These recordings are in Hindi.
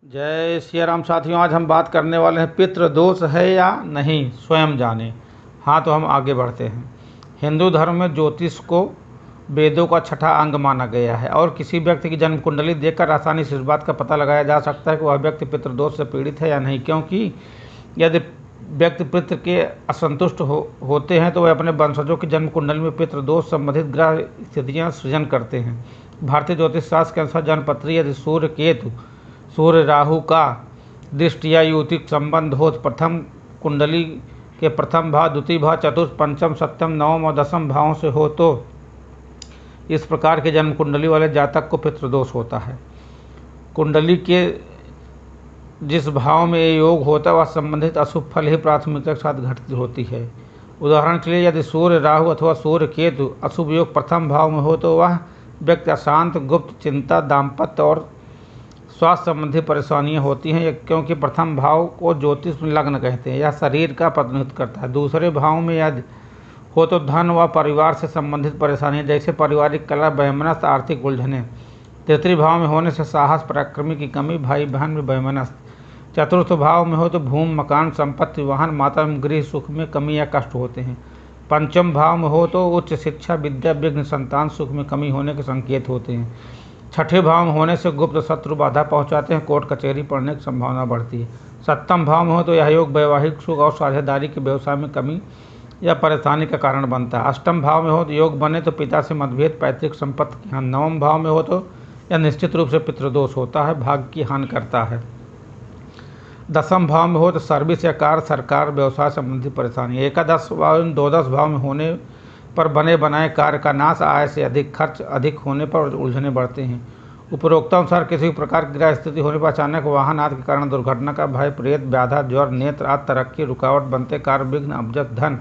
जय सिया राम साथियों, आज हम बात करने वाले हैं पितृदोष है या नहीं, स्वयं जाने। हाँ, तो हम आगे बढ़ते हैं। हिंदू धर्म में ज्योतिष को वेदों का छठा अंग माना गया है और किसी व्यक्ति की जन्म कुंडली देखकर आसानी से इस बात का पता लगाया जा सकता है कि वह व्यक्ति पितृदोष से पीड़ित है या नहीं, क्योंकि यदि व्यक्ति पितृ के असंतुष्ट होते हैं तो वह अपने वंशजों की जन्म कुंडली में पितृदोष संबंधित ग्रह स्थितियाँ सृजन करते हैं। भारतीय ज्योतिष शास्त्र के अनुसार जन्मपत्री यदि सूर्य केतु सूर्य राहु का दृष्टि या युतिक संबंध हो तो प्रथम कुंडली के प्रथम भाव, द्वितीय भाव, चतुर्थ, पंचम, सप्तम, नवम और दसम भावों से हो तो इस प्रकार के जन्म कुंडली वाले जातक को पितृदोष होता है। कुंडली के जिस भाव में ये योग होता है वह संबंधित अशुभ फल ही प्राथमिकता के साथ घटित होती है। उदाहरण के लिए यदि सूर्य राहु अथवा सूर्य केतु अशुभ योग प्रथम भाव में हो तो वह व्यक्ति अशांत, गुप्त, चिंता, दाम्पत्य और स्वास्थ्य संबंधी परेशानियां होती हैं, क्योंकि प्रथम भाव को ज्योतिष में लग्न कहते हैं। यह शरीर का प्रतिनिधित्व करता है। दूसरे भाव में यदि हो तो धन व परिवार से संबंधित परेशानियां जैसे पारिवारिक कलह, वैमनस्य, आर्थिक उलझनें। तृतीय भाव में होने से साहस, पराक्रमी की कमी, भाई बहन में वैमनस्य। चतुर्थ भाव में हो तो भूमि, मकान, संपत्ति, वाहन, माता एवं गृह सुख में कमी या कष्ट होते हैं। पंचम भाव में हो तो उच्च शिक्षा, विद्या, विघ्न, संतान सुख में कमी होने के संकेत होते हैं। छठे भाव में होने से गुप्त शत्रु बाधा पहुंचाते हैं, कोर्ट कचहरी पड़ने की संभावना बढ़ती है। सप्तम भाव में हो तो यह योग वैवाहिक सुख और साझेदारी के व्यवसाय में कमी या परेशानी का कारण बनता है। अष्टम भाव में हो तो योग बने तो पिता से मतभेद, पैतृक संपत्ति की हानि। नवम भाव में हो तो यह निश्चित रूप से पितृदोष होता है, भाग्य की हानि करता है। दसम भाव में हो तो सर्विस या कार्य, सरकार, व्यवसाय संबंधी परेशानी। एकादश भाव, द्वादश भाव में होने पर बने बनाए कार्य का नाश, आय से अधिक खर्च, अधिक होने पर उलझने बढ़ते हैं। उपरोक्त अनुसार किसी प्रकार की ग्रह स्थिति होने पर अचानक वाहन आदि के कारण दुर्घटना का भय, प्रेत व्याधा, ज्वर, नेत्र आदि तरक्की रुकावट बनते, कार्य विघ्न, अबजट, धन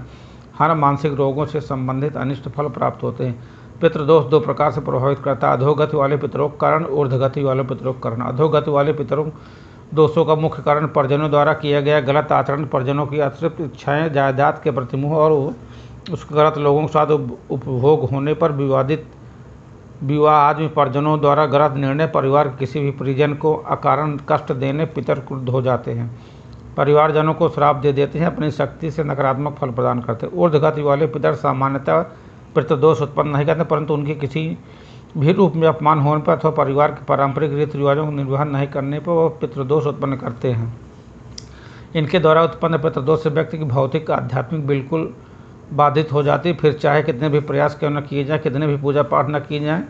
हानि, मानसिक रोगों से संबंधित अनिष्ट फल प्राप्त होते हैं। पितृदोष दो प्रकार से प्रभावित करता है: अधोगति वाले पितरों के कारण, ऊर्ध्वगति वाले पितरों के कारण। अधोगति वाले पितरों दोषों का मुख्य कारण परिजनों द्वारा किया गया गलत आचरण, परिजनों की अतृप्त इच्छाएं, जायदाद के प्रति मोह और उसके गलत लोगों के साथ उपभोग होने पर विवादित विवाह आदि में परिजनों द्वारा गलत निर्णय, परिवार के किसी भी परिजन को अकारण कष्ट देने, पितर क्रुद्ध हो जाते हैं, परिवारजनों को श्राप दे देते हैं, अपनी शक्ति से नकारात्मक फल प्रदान करते हैं। ऊर्ध्वगति वाले पितर सामान्यतः पितृदोष उत्पन्न नहीं करते, परंतु उनके किसी भी रूप में अपमान होने पर अथवा परिवार के पारंपरिक रीति रिवाजों को निर्वहन नहीं करने पर वह पितृदोष उत्पन्न करते हैं। इनके द्वारा उत्पन्न पितृदोष से व्यक्ति की भौतिक, आध्यात्मिक बिल्कुल बाधित हो जाती। फिर चाहे कितने भी प्रयास क्यों न किए जाए, कितने भी पूजा पाठ न किए जाएँ,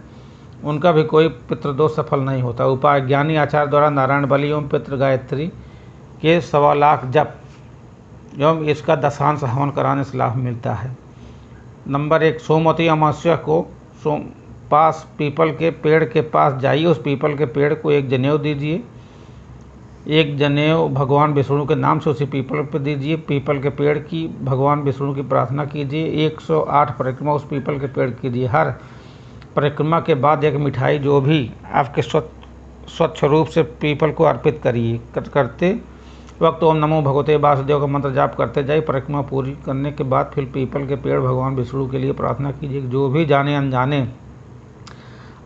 उनका भी कोई पितृदोष सफल नहीं होता। उपाय: ज्ञानी आचार्य द्वारा नारायण बलि एवं पितृ गायत्री के 1.25 लाख जप एवं इसका दशांश हवन कराने से लाभ मिलता है। नंबर 1, सोमवती अमावस्या को पीपल के पेड़ के पास जाइए, उस पीपल के पेड़ को एक जनेऊ दीजिए, एक जनेऊ भगवान विष्णु के नाम से उसी पीपल पर दीजिए। पीपल के पेड़ की भगवान विष्णु की प्रार्थना कीजिए। 108 परिक्रमा उस पीपल के पेड़ कीजिए। हर परिक्रमा के बाद एक मिठाई जो भी आपके स्वच्छ रूप से पीपल को अर्पित करिए। करते वक्त ओम नमो भगवते वासुदेव का मंत्र जाप करते जाइए। परिक्रमा पूरी करने के बाद फिर पीपल के पेड़ भगवान विष्णु के लिए प्रार्थना कीजिए। जो भी जाने अनजाने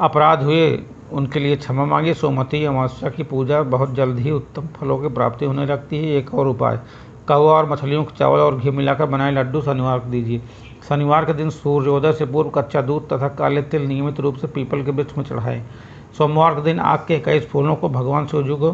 अपराध हुए उनके लिए क्षमा मांगिए। सोमवती अमावस्या की पूजा बहुत जल्द ही उत्तम फलों की प्राप्ति होने लगती है। एक और उपाय: कौवा और मछलियों के चावल और घी मिलाकर बनाए लड्डू शनिवार को दीजिए। शनिवार के दिन सूर्योदय से पूर्व कच्चा दूध तथा काले तिल नियमित रूप से पीपल के वृक्ष में चढ़ाएं। सोमवार के दिन आग के 21 फूलों को भगवान शिवजी को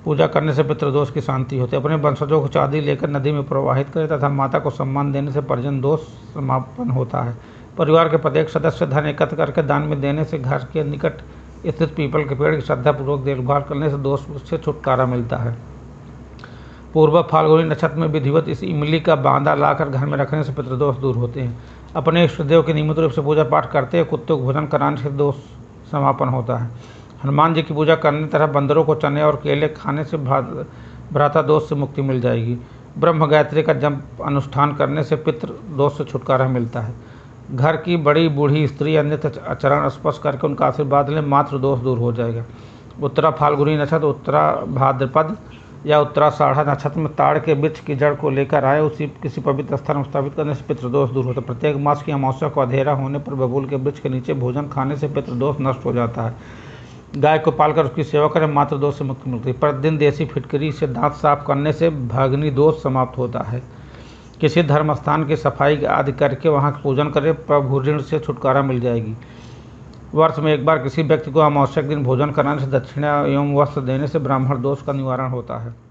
पूजा करने से पितृदोष की शांति होती है। अपने वंशजों को चांदी लेकर नदी में प्रवाहित करें तथा माता को सम्मान देने से परिजन दोष समापन होता है। परिवार के प्रत्येक सदस्य धन एकत्र करके दान में देने से घर के निकट स्थित पीपल के पेड़ की श्रद्धापूर्वक देखभाल करने से दोष से छुटकारा मिलता है। पूर्व फाल्गुनी नक्षत्र में विधिवत इस इमली का बांदा लाकर घर में रखने से पितृदोष दूर होते हैं। अपने इष्ट देव की नियमित रूप से पूजा पाठ करते हैं, कुत्तों को भोजन कराने से दोष समापन होता है। हनुमान जी की पूजा करने तरह बंदरों को चने और केले खाने से भ्राता दोष से मुक्ति मिल जाएगी। ब्रह्म गायत्री का जप अनुष्ठान करने से पितृ दोष से छुटकारा मिलता है। घर की बड़ी बूढ़ी स्त्री अन्यथा आचरण स्पर्श करके उनका आशीर्वाद लें, मातृ दोष दूर हो जाएगा। उत्तरा फाल्गुनी नक्षत्र, उत्तरा भाद्रपद या उत्तराषाढ़ नक्षत्र में ताड़ के वृक्ष की जड़ को लेकर आए, उसी किसी पवित्र स्थान में स्थापित करने से पितृदोष दूर होता है। प्रत्येक मास की अमावस्या को अंधेरा होने पर बबूल के वृक्ष के नीचे भोजन खाने से पितृदोष नष्ट हो जाता है। गाय को पालकर उसकी सेवा करें, मातृ दोष से मुक्ति मिलती है। प्रतिदिन देसी फिटकरी से दांत साफ करने से भग्नि दोष समाप्त होता है। किसी धर्म स्थान की सफाई आदि करके वहाँ पूजन करें, प्रभु ऋण से छुटकारा मिल जाएगी। वर्ष में एक बार किसी व्यक्ति को अमावस्या के दिन भोजन कराने से, दक्षिणा एवं वस्त्र देने से ब्राह्मण दोष का निवारण होता है।